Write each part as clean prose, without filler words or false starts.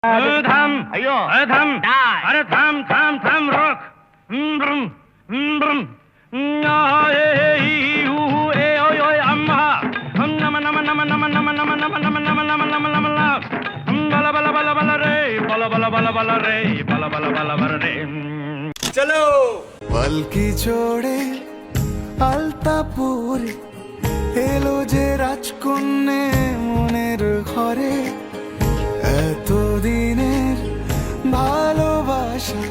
থাম আইয়ো থাম আরে থাম থাম থাম রক আম্মা নম নম নম নম নম নম নম নম নম নম নম নম বলা বলা বলা বলা রে বলা বলা বলা বলা রে বলা বলা বলা বলা রে চলো পালকি চড়ে আলতাপুর এলো যে রাজকন্যে মনের ঘরে এতদিনের ভালোবাসা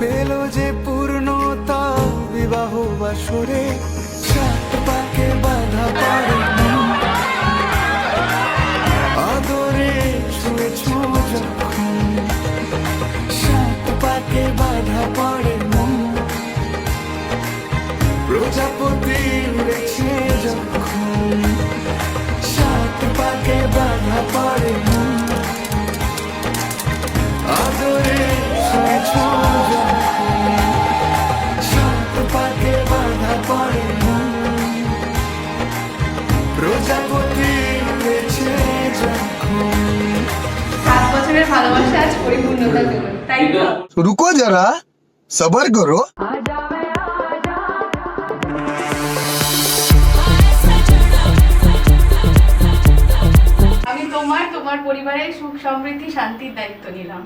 পেলো যে পূর্ণতা বিবাহ বাসরে সাত পাকে বাধা পড়ে আদরে ছুঁয়েছ যখন সাত পাকে বাধা পড়ে প্রজাপতি উড়েছে যখন সাত পাকে বাধা পড়ে আদরে ছুঁয়েছ যখন সাত পাকে বাধা পড়ে প্রজাপতি উড়েছে যখন 7 বছরের ভালোবাসা আজ পরিপূর্ণতা পেল, তাই তো? रुको जरा सबर करो। আমি তোমার পরিবারের সুখ সমৃদ্ধি শান্তির দায়িত্ব নিলাম।